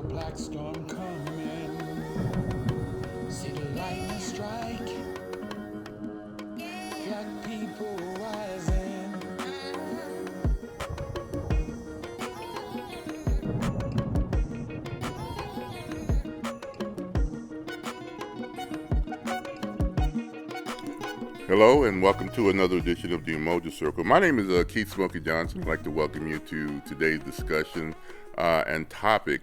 black storm coming. See the lightning strike. Black people rising. Hello and welcome to another edition of the Umoja Circle. My name is Keith Smokey Johnson. I'd like to welcome you to today's discussion and topic.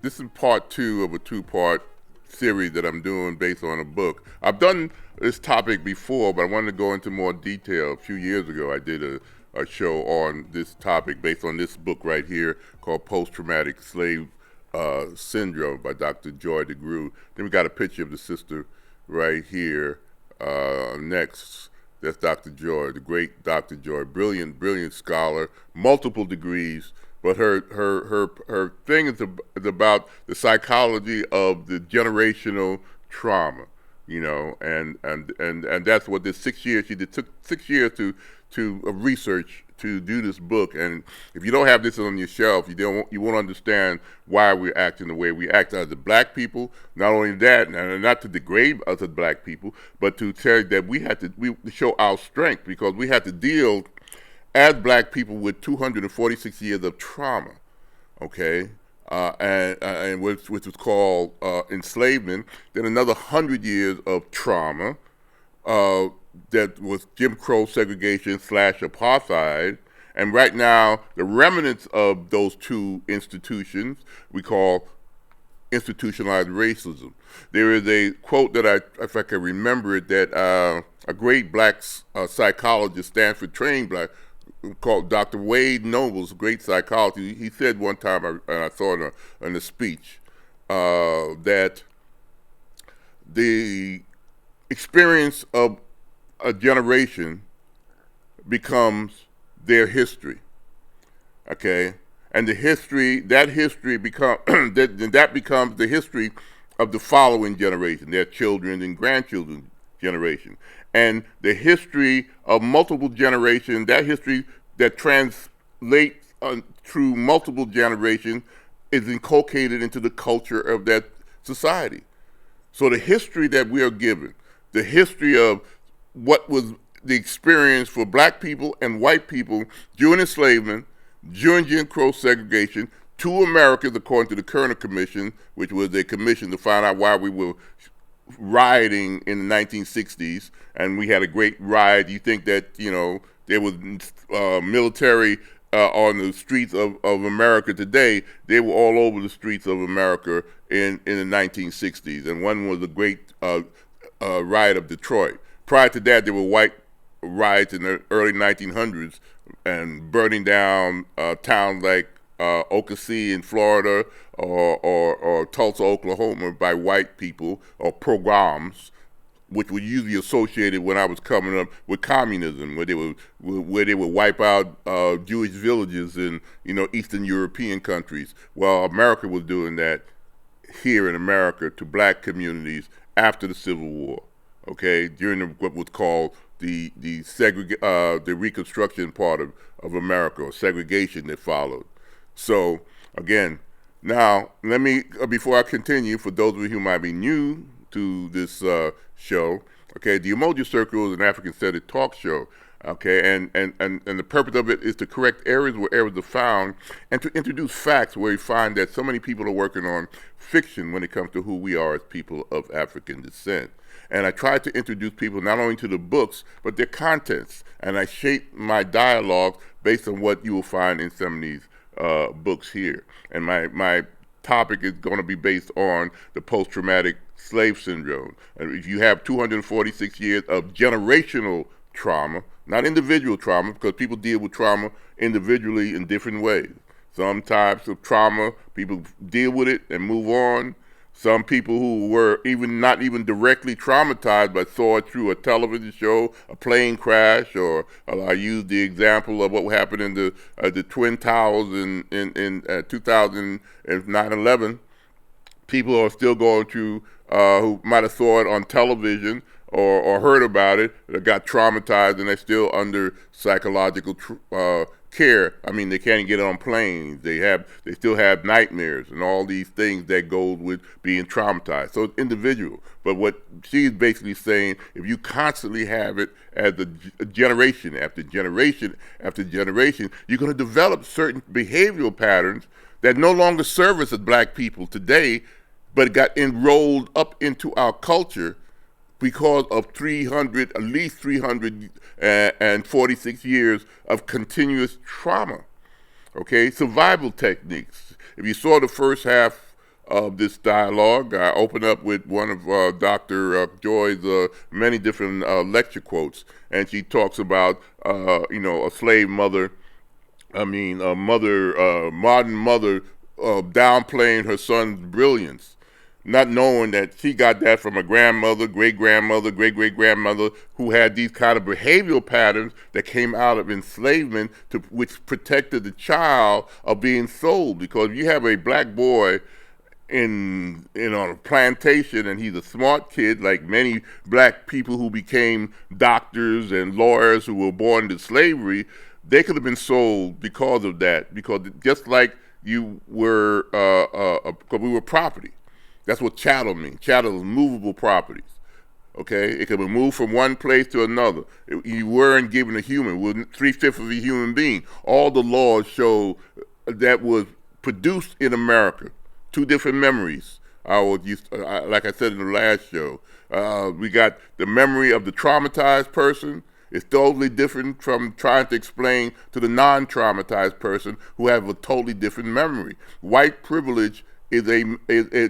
This is part two of a two-part series that I'm doing based on a book. I've done this topic before, but I wanted to go into more detail. A few years ago, I did a show on this topic based on this book right here called Post-Traumatic Slave Syndrome by Dr. Joy DeGruy. Then we got a picture of the sister right here next. That's Dr. Joy, the great Dr. Joy, brilliant scholar, multiple degrees. But her thing is about the psychology of the generational trauma, you know, and that's what this 6 years she did. Took 6 years to research to do this book. And if you don't have this on your shelf, you won't understand why we're acting the way we act as the black people. Not only that, and not to degrade us as black people, but to tell you that we show our strength, because we had to deal as black people with 246 years of trauma, okay, and which was called enslavement. Then another 100 years of trauma. That was Jim Crow segregation / apartheid. And right now, the remnants of those two institutions we call institutionalized racism. There is a quote that if I can remember it, that a great black psychologist, Stanford trained black, called Dr. Wade Nobles, a great psychologist. He said one time, and I saw it in a speech, that the experience of a generation becomes their history, okay, and that history that becomes the history of the following generation, their children and grandchildren generation, and the history of multiple generations. That history that translates through multiple generations is inculcated into the culture of that society. So the history that we are given, the history of what was the experience for black people and white people during enslavement, during Jim Crow segregation, two Americas, according to the Kerner Commission, which was a commission to find out why we were rioting in the 1960s, and we had a great riot. You think that, you know, there was military on the streets of America today? They were all over the streets of America in the 1960s, and one was the great riot of Detroit. Prior to that, there were white riots in the early 1900s and burning down towns like Okasee in Florida or Tulsa, Oklahoma by white people, or pogroms, which were usually associated when I was coming up with communism, where they would wipe out Jewish villages in, you know, Eastern European countries. Well, America was doing that here in America to black communities after the Civil War. Okay, during what was called the Reconstruction part of America, or segregation that followed. So again, now let me before I continue, for those of you who might be new to this show, okay, the Umoja Circle is an African-centered talk show. Okay, and the purpose of it is to correct errors where errors are found, and to introduce facts where we find that so many people are working on fiction when it comes to who we are as people of African descent. And I try to introduce people not only to the books, but their contents. And I shape my dialogue based on what you will find in some of these books here. And my topic is going to be based on the post-traumatic slave syndrome. And if you have 246 years of generational trauma, not individual trauma, because people deal with trauma individually in different ways. Some types of trauma, people deal with it and move on. Some people who were not even directly traumatized, but saw it through a television show, a plane crash, or I used the example of what happened in the Twin Towers in 2009/11. People are still going through who might have saw it on television or heard about it, that got traumatized, and they're still under psychological care. I mean, they can't get on planes. They still have nightmares and all these things that go with being traumatized. So it's individual. But what she's basically saying, if you constantly have it as a generation after generation after generation, you're going to develop certain behavioral patterns that no longer serve us as black people today, but got enrolled up into our culture because of at least 346 years of continuous trauma. Okay, survival techniques. If you saw the first half of this dialogue, I open up with one of Dr. Joy's many different lecture quotes, and she talks about, a slave mother, modern mother, downplaying her son's brilliance, not knowing that she got that from a grandmother, great-grandmother, great-great-grandmother, who had these kind of behavioral patterns that came out of enslavement, which protected the child of being sold. Because if you have a black boy on a plantation and he's a smart kid, like many black people who became doctors and lawyers who were born into slavery, they could have been sold because of that. Because just like you were, because we were property. That's what chattel means. Chattel is movable properties. Okay, it can be moved from one place to another. You weren't given a human, with 3/5 of a human being. All the laws show that was produced in America. Two different memories. Like I said in the last show, we got the memory of the traumatized person. It's totally different from trying to explain to the non-traumatized person who have a totally different memory. White privilege is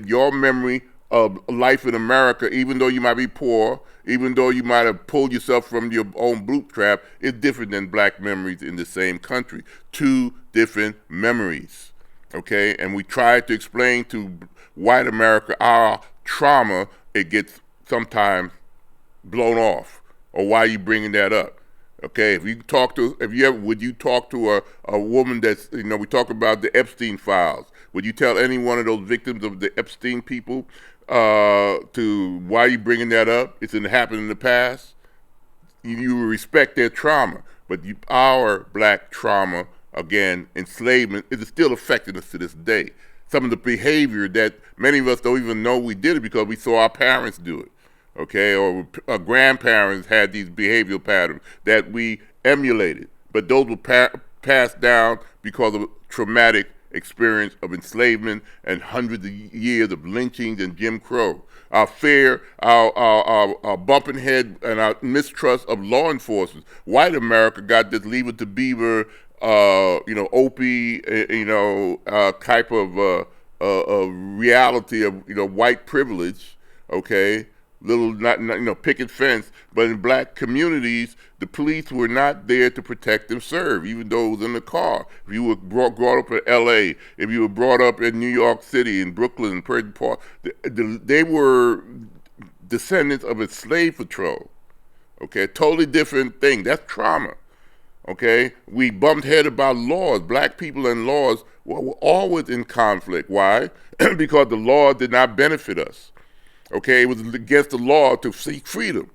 your memory of life in America, even though you might be poor, even though you might have pulled yourself from your own bootstrap, is different than black memories in the same country. Two different memories, okay? And we try to explain to white America our trauma. It gets sometimes blown off. Or why are you bringing that up? Okay, would you talk to a woman that's, we talk about the Epstein files. Would you tell any one of those victims of the Epstein people to why are you bringing that up? It's happened in the past. You respect their trauma, but our black trauma, again, enslavement, is still affecting us to this day. Some of the behavior that many of us don't even know we did it because we saw our parents do it. Okay, or our grandparents had these behavioral patterns that we emulated, but those were passed down because of traumatic experience of enslavement and hundreds of years of lynchings and Jim Crow. Our fear, our bumping head, and our mistrust of law enforcement. White America got this Leave It to Beaver, Opie, type of reality of white privilege. Okay. Not picket fence, but in black communities, the police were not there to protect and serve, even though it was in the car. If you were brought up in L.A., if you were brought up in New York City, in Brooklyn, Perry Park, they were descendants of a slave patrol. Okay, a totally different thing. That's trauma. Okay, we bumped head about laws. Black people and laws were always in conflict. Why? Because the law did not benefit us. Okay, it was against the law to seek freedom.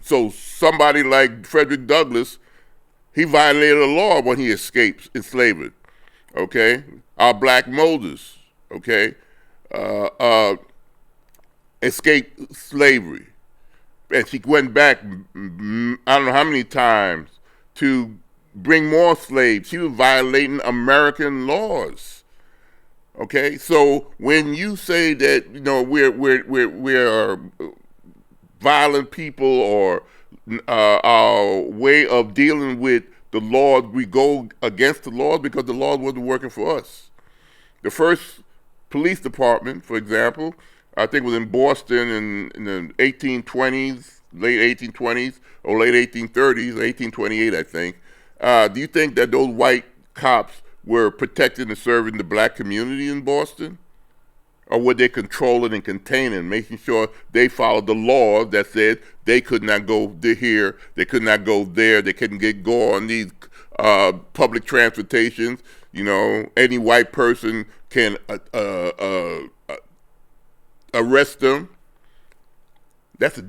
So somebody like Frederick Douglass, he violated the law when he escaped enslavement. Okay, our black Moses, okay, escaped slavery, and she went back, I don't know how many times, to bring more slaves. She was violating American laws. Okay, so when you say that we're violent people, or our way of dealing with the laws, we go against the laws because the laws wasn't working for us. The first police department, for example, I think was in Boston in the 1820s, late 1820s or late 1830s, 1828, I think. Do you think that those white cops were protecting and serving the black community in Boston? Or were they controlling and containing, making sure they followed the law that said they could not go here, they could not go there, they couldn't go on these public transportations? Any white person can arrest them. That's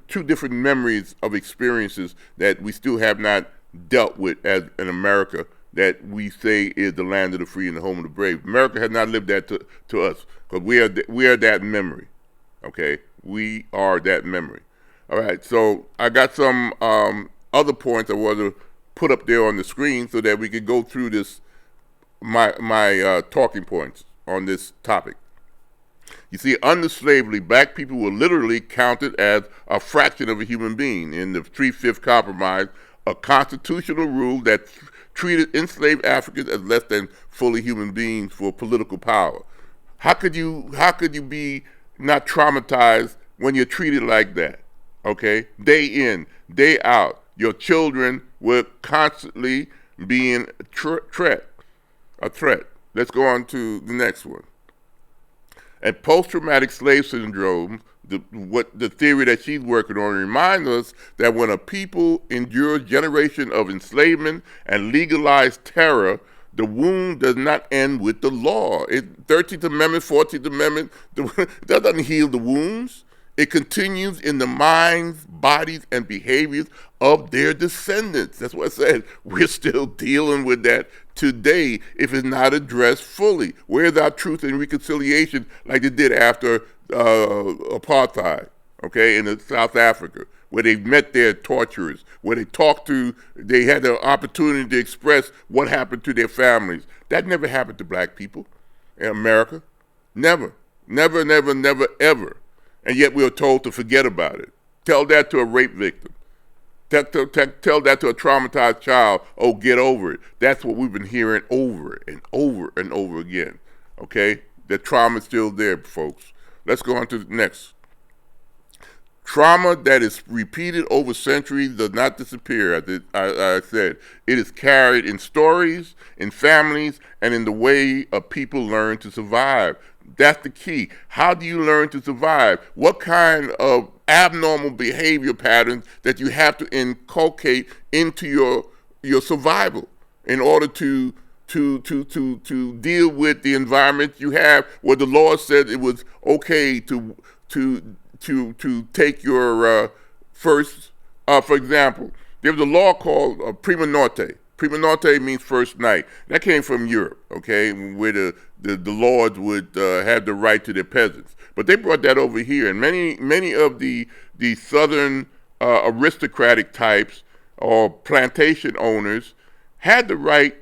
two different memories of experiences that we still have not dealt with as in America that we say is the land of the free and the home of the brave. America has not lived that to us, because we are that memory. Okay, we are that memory. All right, so I got some other points I want to put up there on the screen so that we could go through this my talking points on this topic. You see, under slavery, black people were literally counted as a fraction of a human being. In the 3/5 Compromise, a constitutional rule that treated enslaved Africans as less than fully human beings for political power. How could you be not traumatized when you're treated like that? Okay, day in, day out, your children were constantly being a threat. Let's go on to the next one. And post-traumatic slave syndrome, the theory that she's working on, reminds us that when a people endure generation of enslavement and legalized terror, the wound does not end with the law. 13th Amendment, 14th Amendment, that doesn't heal the wounds. It continues in the minds, bodies, and behaviors of their descendants. That's what I said. We're still dealing with that today if it's not addressed fully. Where's our truth and reconciliation like they did after apartheid, okay, in South Africa, where they met their torturers, where they had the opportunity to express what happened to their families. That never happened to black people in America. Never, never, never, never, ever. And yet we are told to forget about it. Tell that to a rape victim. Tell that to a traumatized child, oh, get over it. That's what we've been hearing over and over and over again, okay? The trauma's still there, folks. Let's go on to the next. Trauma that is repeated over centuries does not disappear, as I said. It is carried in stories, in families, and in the way people learn to survive. That's the key. How do you learn to survive? What kind of abnormal behavior patterns that you have to inculcate into your survival in order to deal with the environment you have, where the law said it was okay to take your first. For example, there was a law called prima norte. Prima norte means first night. That came from Europe, okay, where the lords would have the right to their peasants. But they brought that over here, and many of the southern aristocratic types or plantation owners had the right.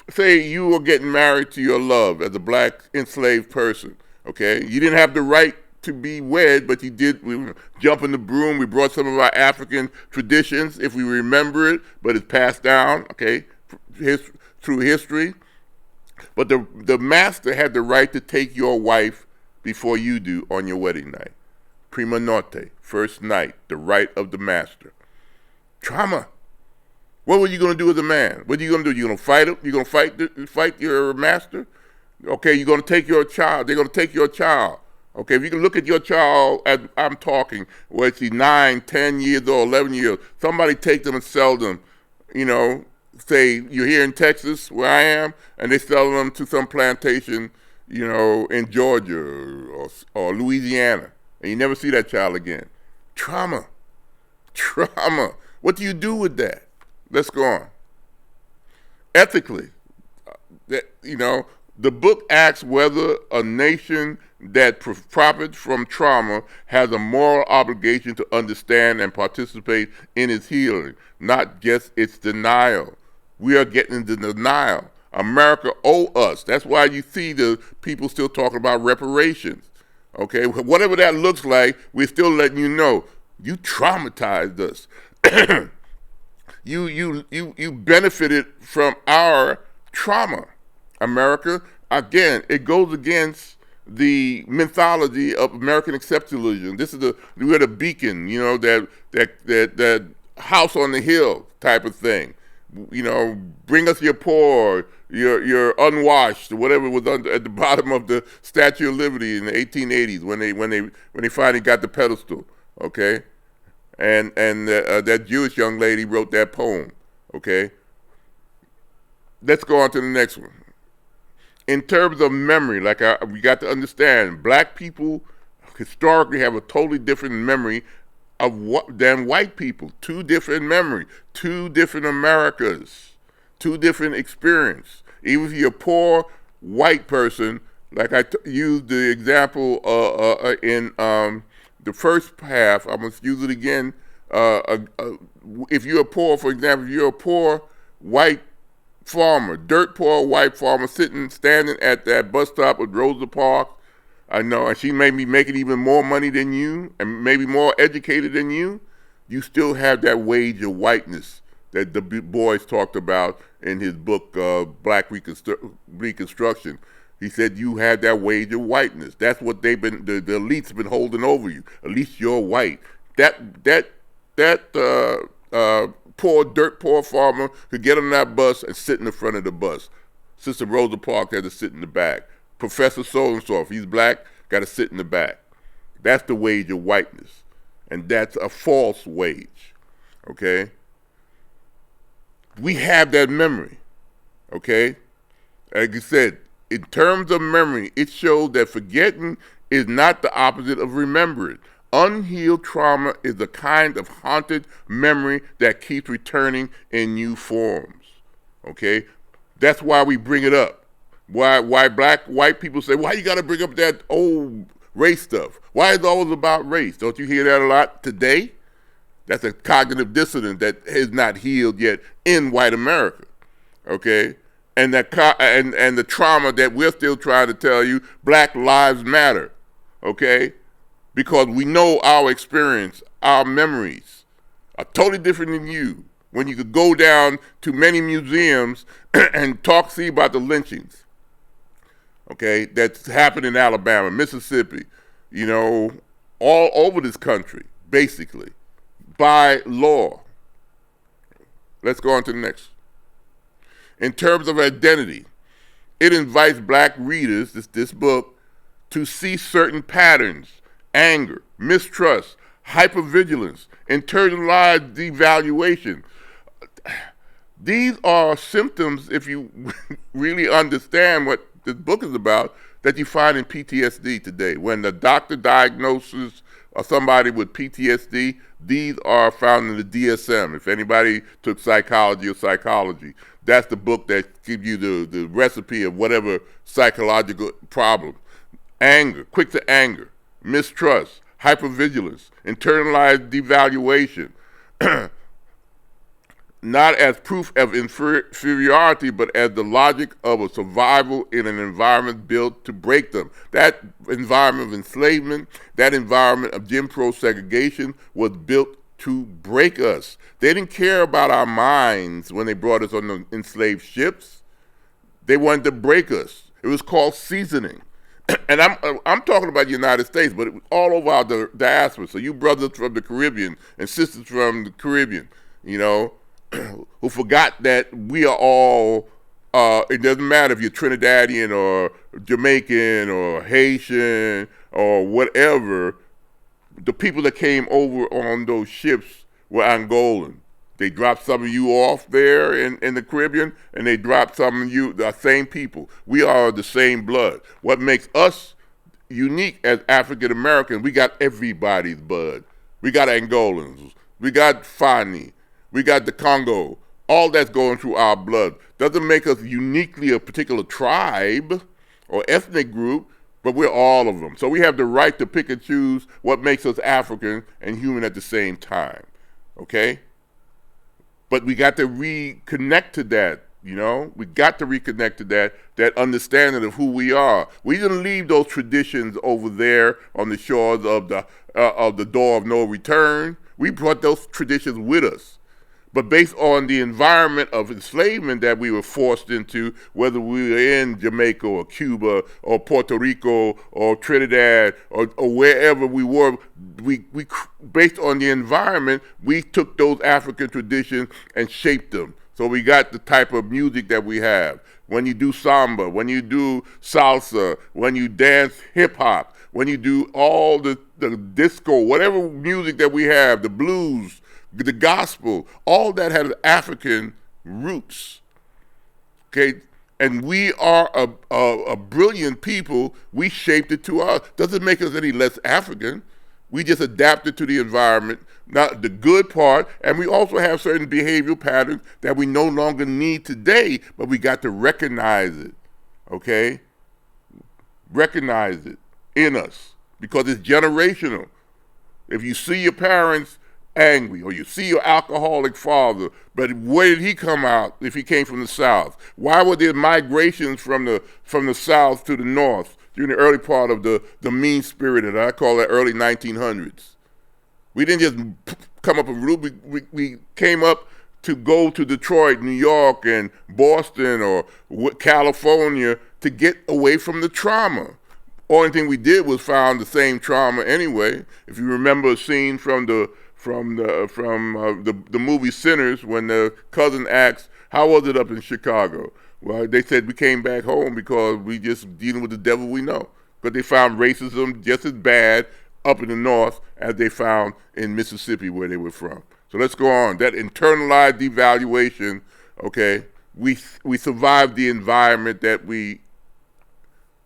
Say you were getting married to your love as a black enslaved person, okay? You didn't have the right to be wed, but you did. We jump in the broom. We brought some of our African traditions, if we remember it, but it's passed down, okay, through history. But the master had the right to take your wife before you do on your wedding night. Prima norte, first night, the right of the master. Trauma. What were you going to do as a man? What are you going to do? You going to fight him? You going to fight your master? Okay, you're going to take your child. They're going to take your child. Okay, if you can look at your child as I'm talking, whether he's 9, 10 years old, 11 years, somebody take them and sell them, say you're here in Texas where I am, and they sell them to some plantation, in Georgia or Louisiana, and you never see that child again. Trauma. What do you do with that? Let's go on. Ethically, the book asks whether a nation that profits from trauma has a moral obligation to understand and participate in its healing, not just its denial. We are getting into denial. America owe us. That's why you see the people still talking about reparations. Okay, whatever that looks like, we're still letting you know, you traumatized us. You benefited from our trauma. America, again, it goes against the mythology of American exceptionalism. We're the beacon, that house on the hill type of thing. Bring us your poor, your unwashed, whatever was at the bottom of the Statue of Liberty in the 1880s when they finally got the pedestal. Okay, and that Jewish young lady wrote that poem. Okay, let's go on to the next one. In terms of memory, we got to understand, black people historically have a totally different memory than white people. Two different memory, two different Americas, two different experiences. Even if you're a poor white person, like I used the example in the first half, I must use it again. If you're a poor, for example, if you're a poor white farmer, dirt poor white farmer, standing at that bus stop at Rosa Parks, I know, and she may be making even more money than you, and maybe more educated than you, you still have that wage of whiteness that the Boys talked about in his book, Black Reconstruction. He said you have that wage of whiteness. That's what the elites been holding over you. At least you're white. That dirt poor farmer could get on that bus and sit in the front of the bus. Sister Rosa Parks had to sit in the back. Professor so-and-so, if he's black, got to sit in the back. That's the wage of whiteness. And that's a false wage, okay? We have that memory, okay? Like I said, in terms of memory, it shows that forgetting is not the opposite of remembering. Unhealed trauma is a kind of haunted memory that keeps returning in new forms, okay? That's why we bring it up. Why white people say, why you got to bring up that old race stuff? Why is it always about race? Don't you hear that a lot today? That's a cognitive dissonance that is not healed yet in white America, okay? And and the trauma that we're still trying to tell you, Black Lives Matter, okay? Because we know our experience, our memories are totally different than you. When you could go down to many museums and see about the lynchings, okay, that's happened in Alabama, Mississippi, you know, all over this country, basically, by law. Let's go on to the next. In terms of identity, it invites black readers, this book, to see certain patterns: anger, mistrust, hypervigilance, internalized devaluation. These are symptoms, if you really understand what this book is about, that you find in PTSD today. When the doctor diagnoses somebody with PTSD, these are found in the DSM. If anybody took psychology, that's the book that gives you the recipe of whatever psychological problem. Anger, quick to anger, mistrust, hypervigilance, internalized devaluation, not as proof of inferiority, but as the logic of a survival in an environment built to break them. That environment of enslavement, that environment of Jim Crow segregation was built to break us. They didn't care about our minds when they brought us on the enslaved ships. They wanted to break us. It was called seasoning. And I'm talking about the United States, but it was all over our diaspora. So you brothers from the Caribbean and sisters from the Caribbean, you know, who forgot that we are all, it doesn't matter if you're Trinidadian or Jamaican or Haitian or whatever, the people that came over on those ships were Angolan. They dropped some of you off there in the Caribbean, and they dropped some of you, the same people. We are the same blood. What makes us unique as African Americans, we got everybody's blood. We got Angolans, we got Fani, we got the Congo. All that's going through our blood. Doesn't make us uniquely a particular tribe or ethnic group, but we're all of them. So we have the right to pick and choose what makes us African and human at the same time, okay? But we got to reconnect to that, you know? We got to reconnect to that understanding of who we are. We didn't leave those traditions over there on the shores of the door of no return. We brought those traditions with us. But based on the environment of enslavement that we were forced into, whether we were in Jamaica or Cuba or Puerto Rico or Trinidad or wherever we were, we based on the environment, we took those African traditions and shaped them. So we got the type of music that we have. When you do samba, when you do salsa, when you dance hip hop, when you do all the disco, whatever music that we have, the blues, the gospel, all that has African roots, okay? And we are a brilliant people. We shaped it to us. Doesn't make us any less African. We just adapted to the environment, not the good part, and we also have certain behavioral patterns that we no longer need today, but we got to recognize it, okay? Recognize it in us because it's generational. If you see your parents angry or you see your alcoholic father, but where did he come out if he came from the South? Why were there migrations from the South to the North during the early part of the mean-spirited, I call that early 1900s? We didn't just come up with we came up to go to Detroit, New York, and Boston or California to get away from the trauma. Only thing we did was found the same trauma anyway. If you remember a scene from the movie Sinners, when the cousin asks, "How was it up in Chicago?" Well, they said we came back home because we just dealing with the devil we know. But they found racism just as bad up in the North as they found in Mississippi where they were from. So let's go on. That internalized devaluation, okay, we survived the environment that we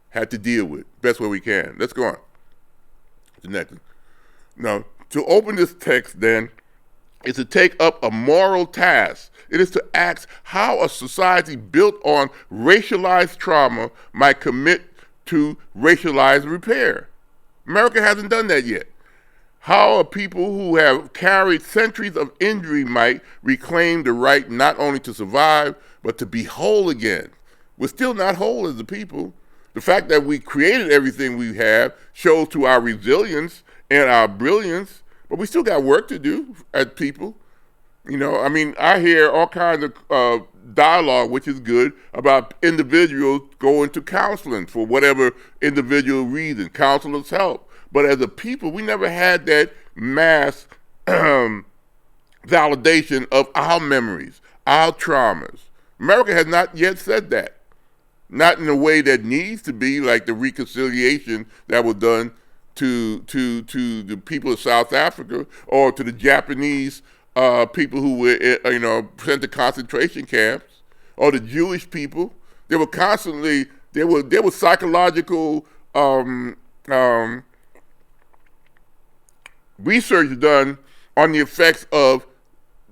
had to deal with best way we can. Let's go on. The next one. Now, to open this text then is to take up a moral task. It is to ask how a society built on racialized trauma might commit to racialized repair. America hasn't done that yet. How a people who have carried centuries of injury might reclaim the right not only to survive, but to be whole again. We're still not whole as a people. The fact that we created everything we have shows to our resilience and our brilliance, but we still got work to do as people. You know, I mean, I hear all kinds of dialogue, which is good, about individuals going to counseling for whatever individual reason. Counselors help. But as a people, we never had that mass validation of our memories, our traumas. America has not yet said that. Not in a way that needs to be, like the reconciliation that was done to the people of South Africa or to the Japanese people who were sent to concentration camps, or the Jewish people. There were constantly there was psychological research done on the effects of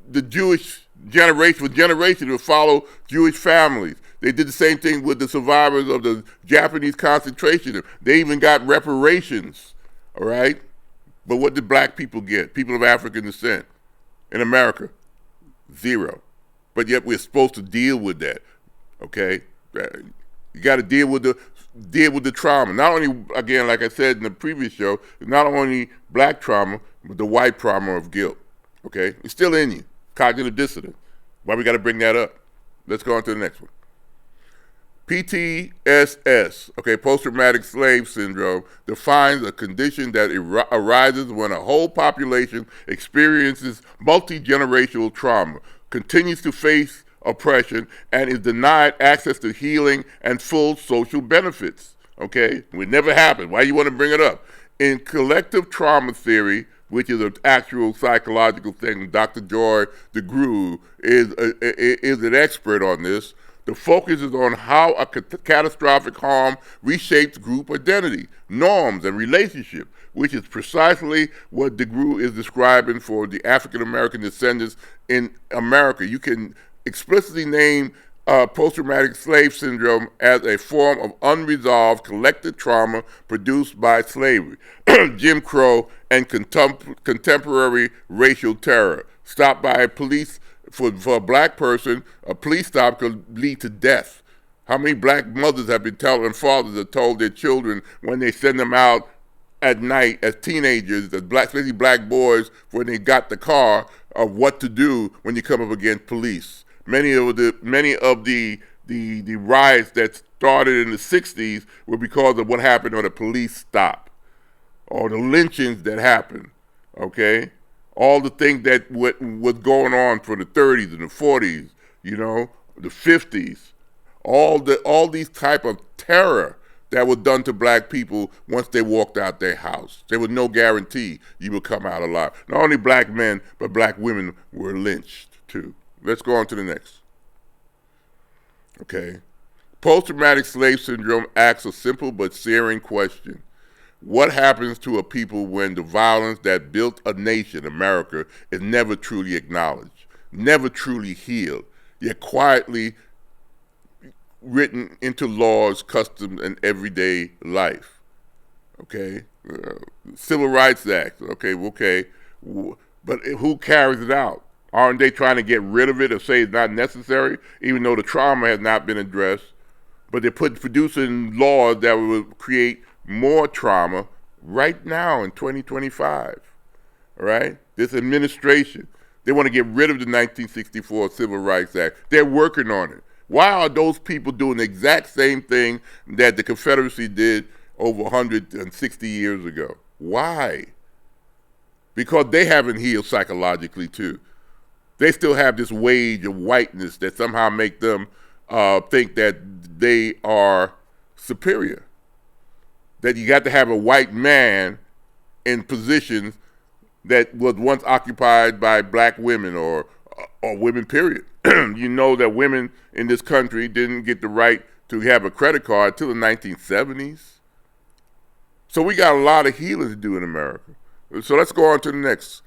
the Jewish generation for generations to follow Jewish families. They did the same thing with the survivors of the Japanese concentration camp. They even got reparations, all right? But what did black people get? People of African descent in America? Zero. But yet we're supposed to deal with that, okay? You got to deal with the trauma. Not only, again, like I said in the previous show, not only black trauma, but the white trauma of guilt, okay? It's still in you. Cognitive dissonance. Why we got to bring that up? Let's go on to the next one. PTSS, okay, post-traumatic slave syndrome, defines a condition that arises when a whole population experiences multi-generational trauma, continues to face oppression, and is denied access to healing and full social benefits, okay? It never happened. Why you want to bring it up? In collective trauma theory, which is an actual psychological thing, Dr. Joy DeGruy is an expert on this. The focus is on how a catastrophic harm reshapes group identity, norms, and relationship, which is precisely what DeGruy is describing for the African-American descendants in America. You can explicitly name post-traumatic slave syndrome as a form of unresolved collective trauma produced by slavery, Jim Crow, and contemporary racial terror. Stopped by police for a black person, a police stop could lead to death. How many black mothers have been telling, and fathers have told their children when they send them out at night as teenagers, especially black boys, when they got the car, of what to do when you come up against police. Many of the riots that started in the 60s were because of what happened on a police stop, or the lynchings that happened, okay? All the things that was going on for the 30s and the 40s, the 50s, all these type of terror that was done to black people once they walked out their house. There was no guarantee you would come out alive. Not only black men, but black women were lynched too. Let's go on to the next. Okay. Post-traumatic slave syndrome asks a simple but searing question. What happens to a people when the violence that built a nation, America, is never truly acknowledged, never truly healed, yet quietly written into laws, customs, and everyday life? Okay, Civil Rights Act. Okay, but who carries it out? Aren't they trying to get rid of it or say it's not necessary, even though the trauma has not been addressed? But they're producing laws that will create more trauma right now in 2025. All right, this administration, they want to get rid of the 1964 Civil Rights Act. They're working on it. Why are those people doing the exact same thing that the Confederacy did over 160 years ago? Why? Because they haven't healed psychologically too. They still have this wage of whiteness that somehow make them think that they are superior. That you got to have a white man in positions that was once occupied by black women or women, period. You know that women in this country didn't get the right to have a credit card till the 1970s. So we got a lot of healing to do in America. So let's go on to the next.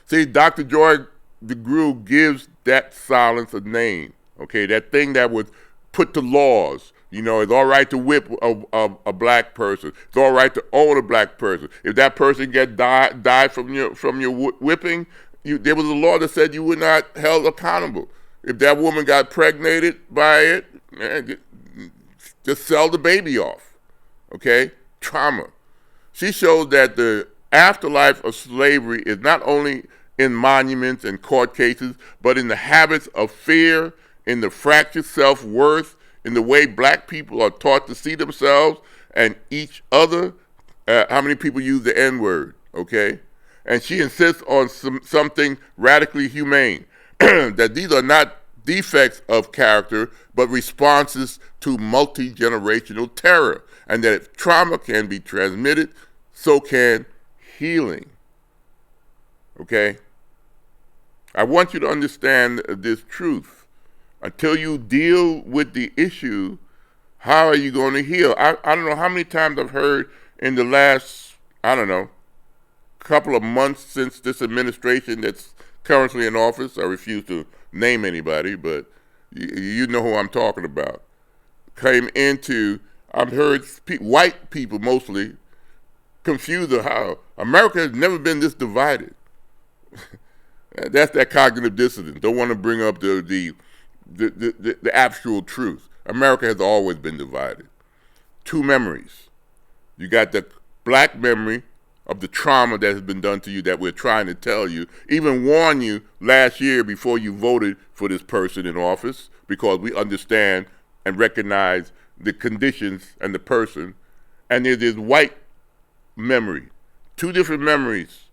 See, Dr. Joy DeGruy gives that silence a name, okay? That thing that was put to laws. You know, it's all right to whip a black person. It's all right to own a black person. If that person died from your whipping, there was a law that said you were not held accountable. If that woman got pregnated by it, just sell the baby off, okay? Trauma. She showed that the afterlife of slavery is not only in monuments and court cases, but in the habits of fear, in the fractured self-worth, in the way black people are taught to see themselves and each other. How many people use the N-word, okay? And she insists on something radically humane, that these are not defects of character, but responses to multi-generational terror, and that if trauma can be transmitted, so can healing. Okay? I want you to understand this truth. Until you deal with the issue, how are you going to heal? I don't know how many times I've heard in the last, couple of months since this administration that's currently in office, I refuse to name anybody, but you know who I'm talking about, came into, I've heard white people mostly confused of how America has never been this divided. That's that cognitive dissonance. Don't want to bring up the actual truth. America has always been divided. Two memories. You got the black memory of the trauma that has been done to you that we're trying to tell you, even warn you last year before you voted for this person in office, because we understand and recognize the conditions and the person. And there's this white memory. Two different memories.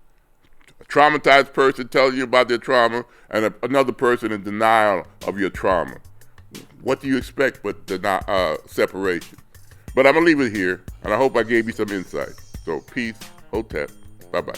A traumatized person telling you about their trauma and another person in denial of your trauma. What do you expect but separation? But I'm going to leave it here, and I hope I gave you some insight. So peace, hotep, bye-bye.